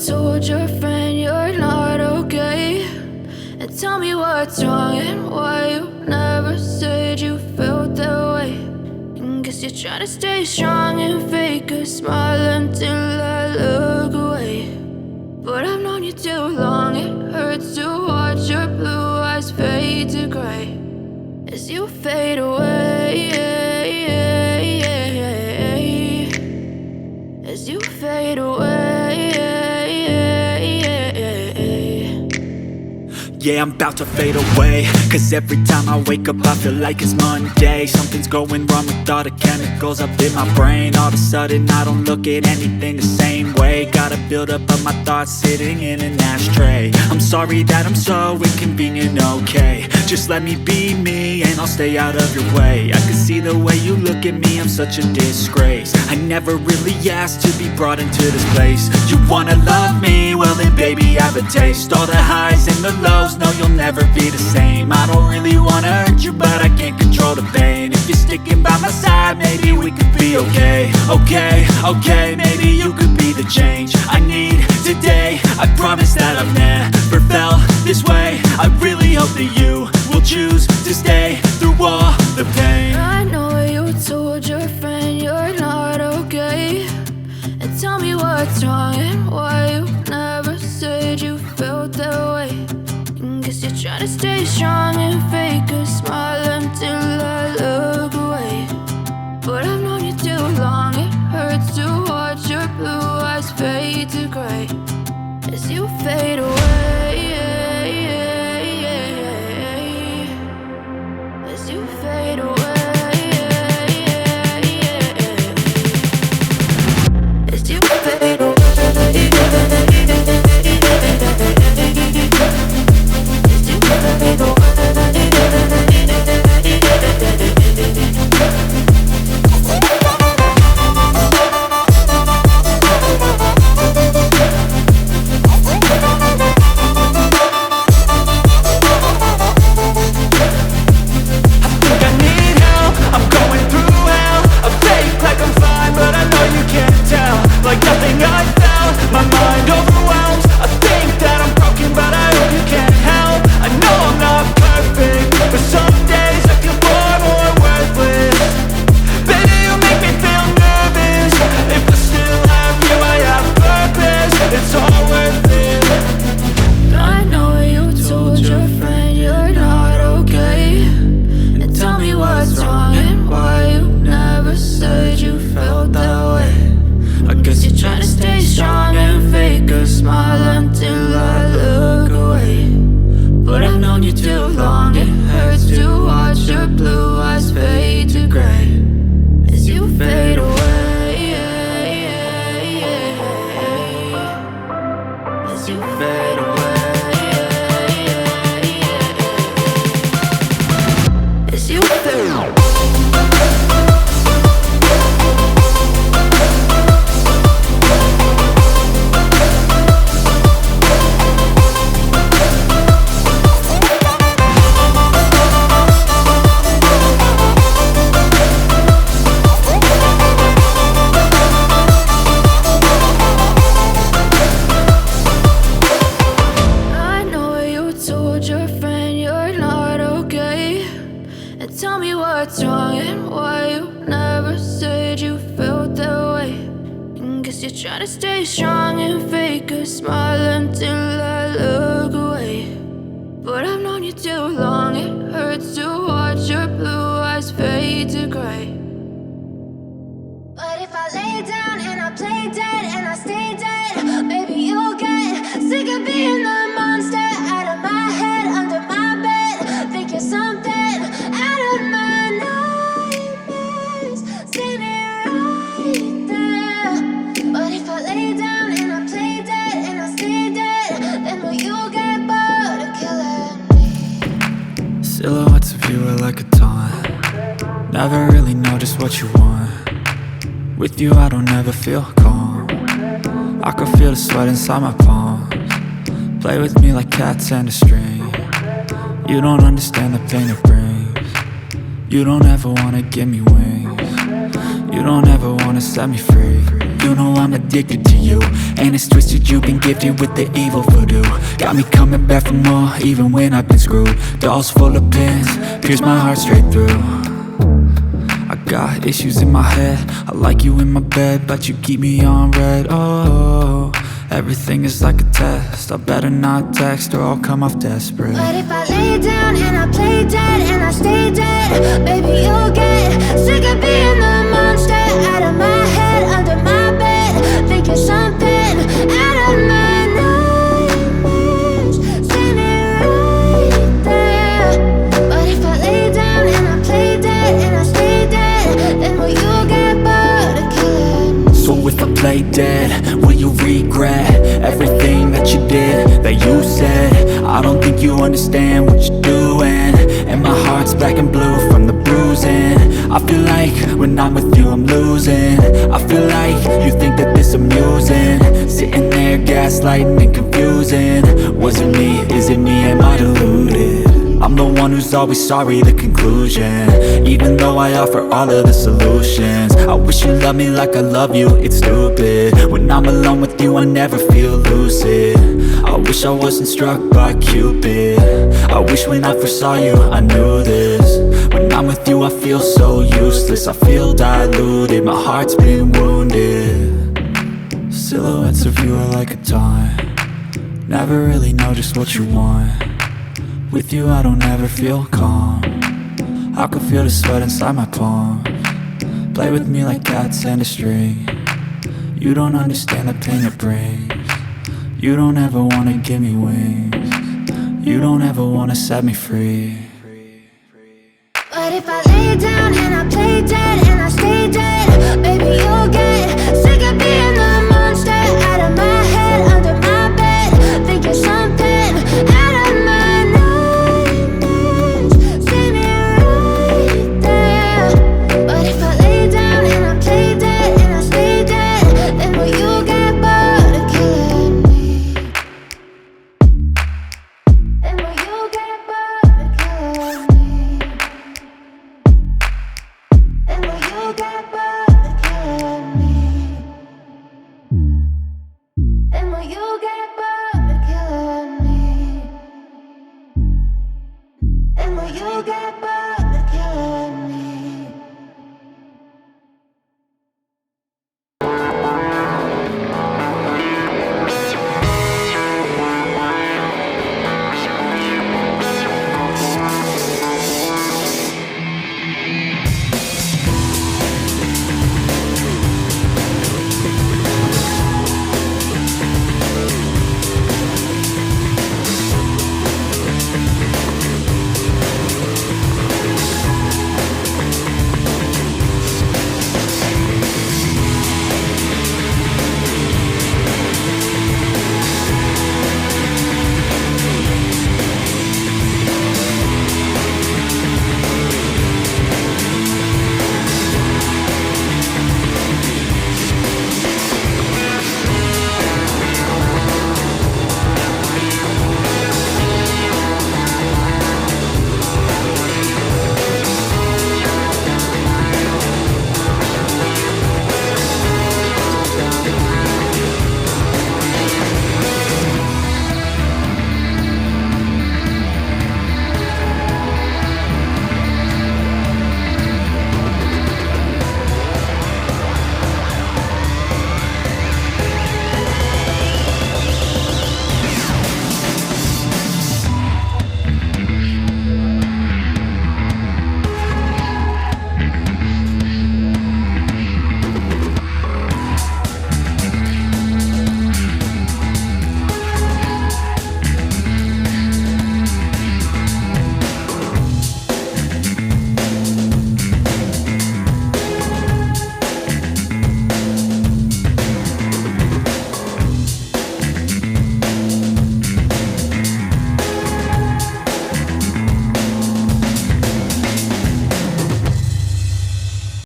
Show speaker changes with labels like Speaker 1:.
Speaker 1: told your friend you're not okay, and tell me what's wrong and why you never said you felt that way. And guess you're trying to stay strong and fake a smile until I look away. But I've known you too long, it hurts to watch your blue eyes fade to gray as you fade away, as you fade away.
Speaker 2: Yeah, I'm about to fade away, cause every time I wake up I feel like it's Monday. Something's going wrong with all the chemicals up in my brain. All of a sudden I don't look at anything the same way. Gotta build up of my thoughts sitting in an ashtray. I'm sorry that I'm so inconvenient, okay. Just let me be me and I'll stay out of your way. I can see the way you look at me, I'm such a disgrace. I never really asked to be brought into this place. You wanna love me? Well then baby I have a taste. All the highs and the lows, no you'll never be the same. I don't really wanna hurt you but I can't control the pain. If you're sticking by my side maybe we could be okay. Okay, maybe you could be the change I need today. I promise that I've never felt this way. I really hope that you will choose to stay through all the pain.
Speaker 1: I know you told your friend you're not okay, and tell me what's wrong and why you never said you felt that way. And guess you're trying to stay strong and fake a smile until I look away. But I've known you too long, it hurts to watch your blue eyes fade to gray as you fade away, as you fade away, as you fade away. Tell me what's wrong and why you never said you felt that way. And guess you're trying to stay strong and fake a smile until I look away. But I've known you too long, it hurts to watch your blue eyes fade to gray.
Speaker 3: But if I lay down and I play dead and I stay dead, maybe you'll get sick of being the monster out of my head, under my bed. Think you're something out of my nightmares, standing right there. But if I lay down and I play dead and I stay dead, then will you get bored of killing me?
Speaker 2: Silhouettes of you are like a taunt. Never really know just what you want. With you I don't ever feel calm. I can feel the sweat inside my palms. Play with me like cats and a string. You don't understand the pain it brings. You don't ever wanna give me wings. You don't ever wanna set me free. you know I'm addicted to you. And it's twisted, you've been gifted with the evil voodoo. Got me coming back for more, even when I've been screwed. Dolls full of pins, pierce my heart straight through. I got issues in my head, I like you in my bed, but you keep me on red. Oh, everything is like a test, I better not text or I'll come off desperate.
Speaker 3: But if I lay down and I play dead and I stay dead, baby, you'll get sick of being the monster out of my head, under my bed. Think you're something out of my nightmares, standing right there. But if I lay down and I play dead and I stay dead, then will you get bored of killing?
Speaker 2: So if I play dead, will you regret everything that you did, that you said? I don't think you understand what you're doing, and my heart's black and blue from the bruising. I feel like when I'm with you I'm losing. I feel like you think that this amusing, sitting there gaslighting and confusing. Was it me? Is it me? Am I deluded? I'm the one who's always sorry, the conclusion, even though I offer all of the solutions. I wish you loved me like I love you, it's stupid. When I'm alone with you I never feel lucid. I wish I wasn't struck by Cupid. I wish when I first saw you I knew this. When I'm with you I feel so useless, I feel diluted, my heart's been wounded. Silhouettes of you are like a taunt, never really know just what you want. With you I don't ever feel calm, I can feel the sweat inside my palms. Play with me like cats and a string, you don't understand the pain it brings. You don't ever wanna give me wings, you don't ever wanna set me free.
Speaker 3: But if I lay down and I play dead and I stay dead, baby, you'll get